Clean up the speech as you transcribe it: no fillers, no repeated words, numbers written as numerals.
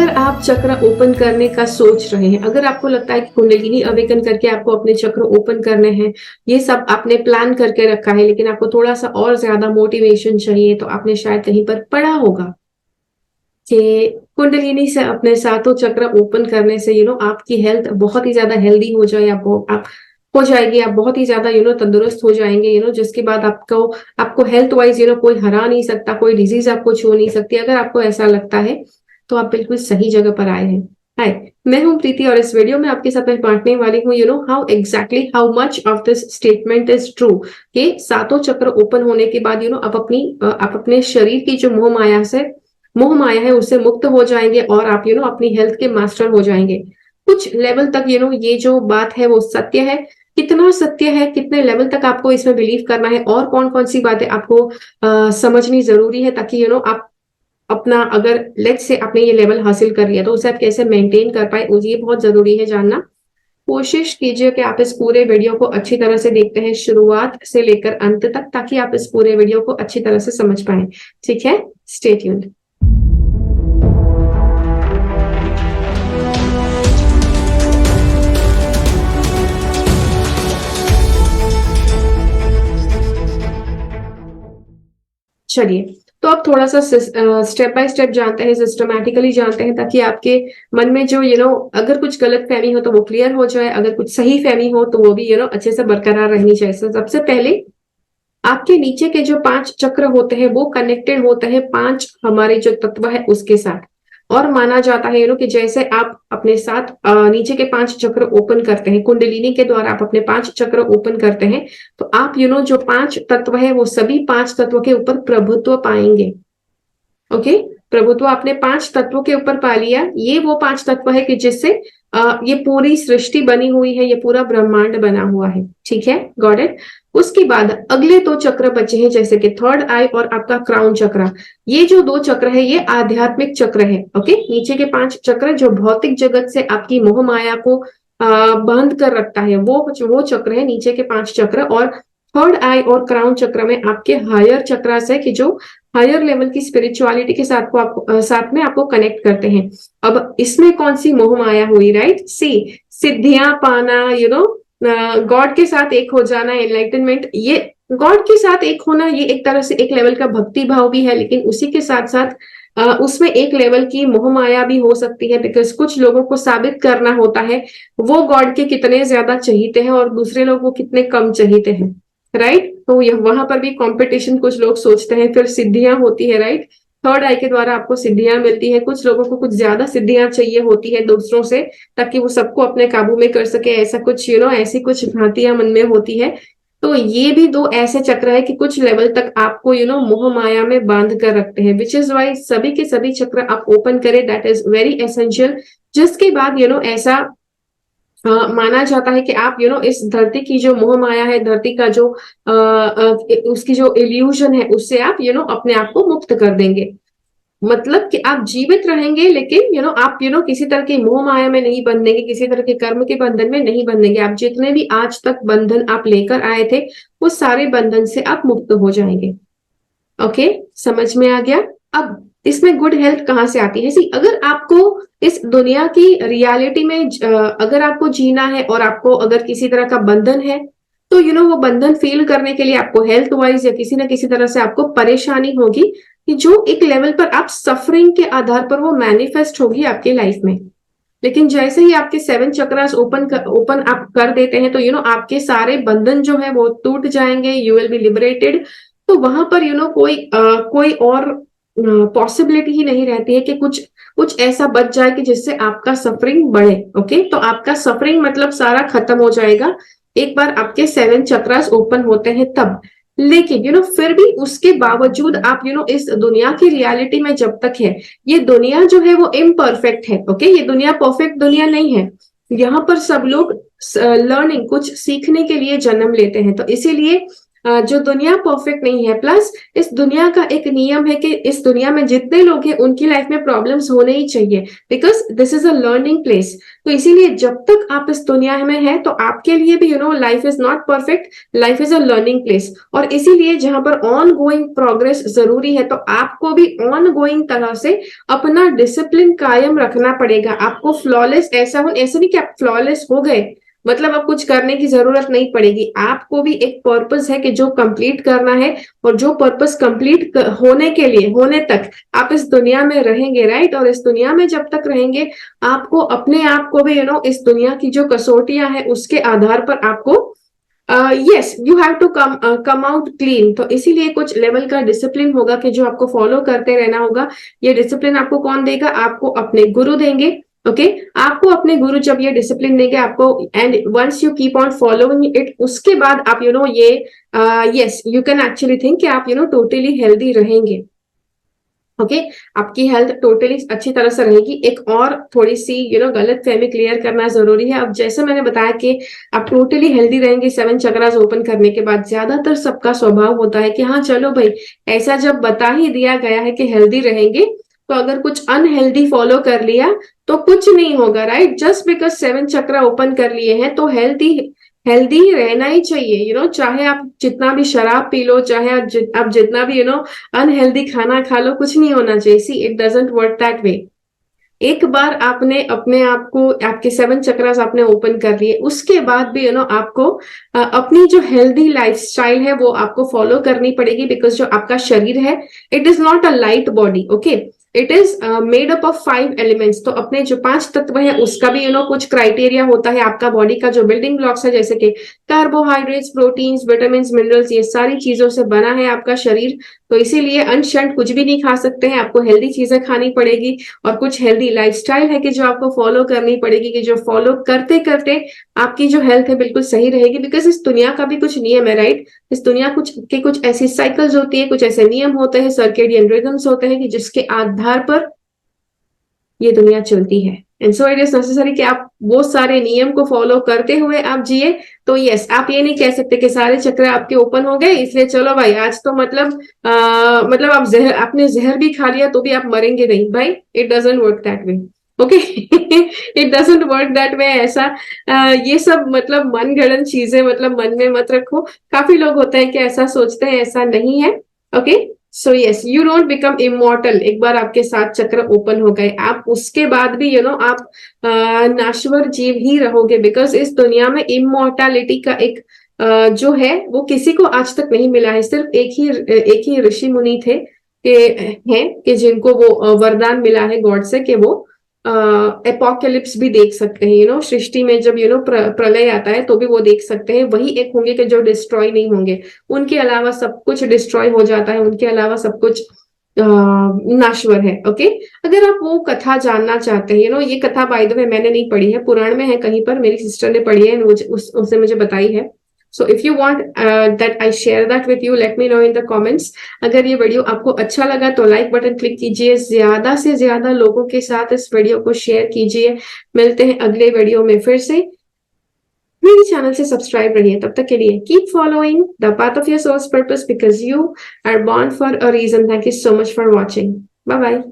अगर आप चक्र ओपन करने का सोच रहे हैं, अगर आपको लगता है कि कुंडलिनी अवेकन करके आपको अपने चक्र ओपन करने हैं, ये सब आपने प्लान करके रखा है, लेकिन आपको थोड़ा सा और ज्यादा मोटिवेशन चाहिए, तो आपने शायद कहीं पर पढ़ा होगा कि कुंडलिनी से अपने सातों चक्र ओपन करने से आपकी हेल्थ बहुत ही ज्यादा हेल्दी हो जाए, आप हो जाएगी, आप बहुत ही ज्यादा तंदुरुस्त हो जाएंगे, जिसके बाद आपको हेल्थ वाइज कोई हरा नहीं सकता, कोई डिजीज आपको छू नहीं सकती। अगर आपको ऐसा लगता है तो आप बिल्कुल सही जगह पर आए हैं। हाय, मैं हूं प्रीति और इस वीडियो में आपके साथ मैं बांटने वाली हूँ how exactly how much of this statement is true कि सातों चक्र ओपन होने के बाद आप अपने शरीर की जो मोह माया है उससे मुक्त हो जाएंगे और आप अपनी हेल्थ के मास्टर हो जाएंगे। कुछ लेवल तक ये जो बात है वो सत्य है। कितना सत्य है, कितने लेवल तक आपको इसमें बिलीव करना है और कौन कौन सी बातें आपको समझनी जरूरी है, ताकि आप अपना, अगर लेट्स से आपने ये लेवल हासिल कर लिया तो उसे आप कैसे मेंटेन कर पाए, ये बहुत जरूरी है जानना। कोशिश कीजिए कि आप इस पूरे वीडियो को अच्छी तरह से देखते हैं, शुरुआत से लेकर अंत तक, ताकि आप इस पूरे वीडियो को अच्छी तरह से समझ पाए। ठीक है, स्टे ट्यून्ड। चलिए, तो आप थोड़ा सा स्टेप बाय स्टेप जानते हैं, सिस्टमैटिकली जानते हैं, ताकि आपके मन में जो अगर कुछ गलत फहमी हो तो वो क्लियर हो जाए, अगर कुछ सही फहमी हो तो वो भी अच्छे से बरकरार रहनी चाहिए। तो सबसे पहले आपके नीचे के जो 5 चक्र होते हैं वो कनेक्टेड होते हैं 5 हमारे जो तत्व है उसके साथ। और माना जाता है कि जैसे आप अपने साथ नीचे के 5 चक्र ओपन करते हैं, कुंडलिनी के द्वारा आप अपने 5 चक्र ओपन करते हैं, तो आप जो 5 तत्व है वो सभी 5 तत्व के ऊपर प्रभुत्व पाएंगे। ओके, प्रभुत्व आपने 5 तत्वों के ऊपर पा लिया। ये वो 5 तत्व है कि जिससे ये पूरी सृष्टि बनी हुई है, ये पूरा ब्रह्मांड बना हुआ है। ठीक है, गॉट इट। उसके बाद अगले 2 चक्र बचे हैं, जैसे कि थर्ड आई और आपका क्राउन चक्र। ये जो 2 चक्र है ये आध्यात्मिक चक्र है। ओके, नीचे के 5 चक्र जो भौतिक जगत से आपकी मोह माया को बंद कर रखता है, वो चक्र है नीचे के 5 चक्र। और थर्ड आई और क्राउन चक्र में आपके हायर चक्रास है कि जो हायर लेवल की स्पिरिचुअलिटी के साथ में आपको कनेक्ट करते हैं। अब इसमें कौन सी मोह माया हुई, राइट? सिद्धियां पाना, गॉड के साथ एक हो जाना, एनलाइटनमेंट। ये गॉड के साथ एक होना ये एक तरह से एक लेवल का भक्ति भाव भी है, लेकिन उसी के साथ साथ उसमें एक लेवल की मोह माया भी हो सकती है, बिकॉज कुछ लोगों को साबित करना होता है वो गॉड के कितने ज्यादा चाहते हैं और दूसरे लोग वो कितने कम चाहते हैं, राइट? तो वहां पर भी कंपटीशन कुछ लोग सोचते हैं। फिर सिद्धियां होती है, राइट? थर्ड आई के द्वारा आपको सिद्धियां मिलती है। कुछ लोगों को कुछ ज्यादा सिद्धियां चाहिए होती है दूसरों से, ताकि वो सबको अपने काबू में कर सके। ऐसा कुछ ऐसी कुछ भ्रांतियां मन में होती है। तो ये भी 2 ऐसे चक्र है कि कुछ लेवल तक आपको मोह माया में बांध कर रखते हैं, विच इज वाई सभी के सभी चक्र आप ओपन करें, दैट इज वेरी एसेंशियल। जिसके बाद ऐसा माना जाता है कि आप इस धरती की जो मोह माया है, धरती का जो उसकी जो इल्यूजन है, उससे आप अपने आप को मुक्त कर देंगे। मतलब कि आप जीवित रहेंगे, लेकिन आप किसी तरह की मोह माया में नहीं बंधेंगे, किसी तरह के कर्म के बंधन में नहीं बंधेंगे। आप जितने भी आज तक बंधन आप लेकर आए थे वो सारे बंधन से आप मुक्त हो जाएंगे। ओके, समझ में आ गया? अब इसमें गुड हेल्थ कहाँ से आती है? अगर आपको इस दुनिया की रियलिटी में अगर आपको जीना है और आपको अगर किसी तरह का बंधन है, तो वो बंधन फील करने के लिए आपको हेल्थ वाइज या किसी ना किसी तरह से आपको परेशानी होगी, कि जो एक लेवल पर आप सफरिंग के आधार पर वो मैनिफेस्ट होगी आपकी लाइफ में। लेकिन जैसे ही आपके 7 चक्रास ओपन आप कर देते हैं, तो आपके सारे बंधन जो है वो टूट जाएंगे, यू विल बी लिबरेटेड। तो वहां पर कोई और पॉसिबिलिटी ही नहीं रहती है कि कुछ ऐसा बच जाए कि जिससे आपका सफरिंग बढ़े। ओके, तो आपका सफरिंग मतलब सारा खत्म हो जाएगा एक बार आपके 7 चक्रास ओपन होते हैं तब। लेकिन फिर भी उसके बावजूद आप इस दुनिया की रियलिटी में जब तक है, ये दुनिया जो है वो इम्परफेक्ट है। ओके, ये दुनिया परफेक्ट दुनिया नहीं है। यहाँ पर सब लोग लर्निंग, कुछ सीखने के लिए जन्म लेते हैं। तो इसीलिए जो दुनिया परफेक्ट नहीं है, प्लस इस दुनिया का एक नियम है कि इस दुनिया में जितने लोग हैं उनकी लाइफ में प्रॉब्लम्स होने ही चाहिए, because this is a learning place. तो इसीलिए जब तक आप इस दुनिया में हैं तो आपके लिए भी life is not perfect, life is a learning place. और इसीलिए जहां पर ऑन गोइंग प्रोग्रेस जरूरी है, तो आपको भी ऑन गोइंग तरह से अपना डिसिप्लिन कायम रखना पड़ेगा। आपको फ्लॉलेस ऐसा नहीं कि आप फ्लॉलेस हो गए मतलब अब कुछ करने की जरूरत नहीं पड़ेगी। आपको भी एक पर्पस है कि जो कंप्लीट करना है, और जो पर्पस कंप्लीट होने के लिए, होने तक आप इस दुनिया में रहेंगे, राइट। और इस दुनिया में जब तक रहेंगे, आपको अपने आप को भी इस दुनिया की जो कसौटियां हैं उसके आधार पर आपको yes you have to come out clean. तो इसीलिए कुछ लेवल का डिसिप्लिन होगा कि जो आपको फॉलो करते रहना होगा। ये डिसिप्लिन आपको कौन देगा? आपको अपने गुरु देंगे। ओके आपको अपने गुरु जब ये डिसिप्लिन देंगे आपको, and once you keep on following it, उसके बाद आप ये yes you can actually think कि आप टोटली हेल्दी रहेंगे। ओके आपकी हेल्थ टोटली अच्छी तरह से रहेगी। एक और थोड़ी सी गलत फहमी क्लियर करना जरूरी है। अब जैसे मैंने बताया कि आप टोटली हेल्दी रहेंगे 7 चक्रास ओपन करने के बाद, ज्यादातर सबका स्वभाव होता है कि हाँ चलो भाई, ऐसा जब बता ही दिया गया है कि हेल्दी रहेंगे, तो अगर कुछ अनहेल्दी फॉलो कर लिया तो कुछ नहीं होगा, right. Just because 7 chakra open कर लिए हैं तो हेल्दी हेल्दी ही रहना ही चाहिए। चाहे आप जितना भी शराब पी लो, चाहे आप जितना भी अनहेल्दी खाना खा लो, कुछ नहीं होना चाहिए। See it doesn't work that way. एक बार आपने अपने आप को, आपके 7 चक्रास आपने ओपन कर लिए, उसके बाद भी आपको अपनी जो हेल्दी लाइफस्टाइल है वो आपको फॉलो करनी पड़ेगी। बिकॉज जो आपका शरीर है, it is not a light body, okay, it is made up of 5 elements. तो अपने जो 5 तत्व है उसका भी कुछ क्राइटेरिया होता है। आपका बॉडी का जो बिल्डिंग ब्लॉक्स है, जैसे कि कार्बोहाइड्रेट्स, प्रोटीन्स, विटामिन, मिनरल्स, ये सारी चीजों से बना है आपका शरीर। तो इसीलिए अनशंट कुछ भी नहीं खा सकते हैं, आपको हेल्दी चीजें खानी पड़ेगी। और कुछ हेल्दी लाइफस्टाइल है कि जो आपको फॉलो करनी पड़ेगी, कि जो फॉलो करते करते आपकी जो हेल्थ है बिल्कुल सही रहेगी। बिकॉज इस दुनिया का भी कुछ नियम है, राइट। इस दुनिया कुछ ऐसी साइकिल्स होती है, कुछ ऐसे नियम होते हैं, सर्केडियन रिदम्स होते हैं, कि जिसके आधार पर ये दुनिया चलती है। And so it is necessary कि आप वो सारे नियम को फॉलो करते हुए आप जिए। तो यस आप ये नहीं कह सकते कि सारे चक्र आपके ओपन हो गए इसलिए चलो भाई आज तो मतलब आप आपने जहर भी खा लिया तो भी आप मरेंगे नहीं भाई। It doesn't work that way, okay. It doesn't work that way. ऐसा ये सब मतलब मन गढ़ंत चीजें मतलब मन में मत रखो। काफी लोग होते हैं कि ऐसा सोचते हैं, ऐसा नहीं है। Okay so yes you don't become immortal. एक बार आपके 7 चक्र ओपन हो गए, आप उसके बाद भी आप नाश्वर जीव ही रहोगे। बिकॉज इस दुनिया में इमोर्टैलिटी का एक जो है वो किसी को आज तक नहीं मिला है। सिर्फ एक ही ऋषि मुनि थे के हैं कि जिनको वो वरदान मिला है गॉड से कि वो एपोकेलिप्स भी देख सकते हैं। सृष्टि में जब प्रलय आता है तो भी वो देख सकते हैं। वही एक होंगे कि जो डिस्ट्रॉय नहीं होंगे, उनके अलावा सब कुछ डिस्ट्रॉय हो जाता है, उनके अलावा सब कुछ नाश्वर है। ओके अगर आप वो कथा जानना चाहते हैं, ये कथा बाय द वे मैंने नहीं पढ़ी है, पुराण में है कहीं पर, मेरी सिस्टर ने पढ़ी है, उसने मुझे बताई है। So if you want that I share that with you, let me know in the comments. अगर ये वीडियो आपको अच्छा लगा तो लाइक बटन क्लिक कीजिए, ज्यादा से ज्यादा लोगों के साथ इस वीडियो को शेयर कीजिए। मिलते हैं अगले वीडियो में फिर से। मेरे चैनल से सब्सक्राइब रहिए। तब तक के लिए keep following the path of your soul's purpose because you are born for a reason. Thank you so much for watching. Bye bye.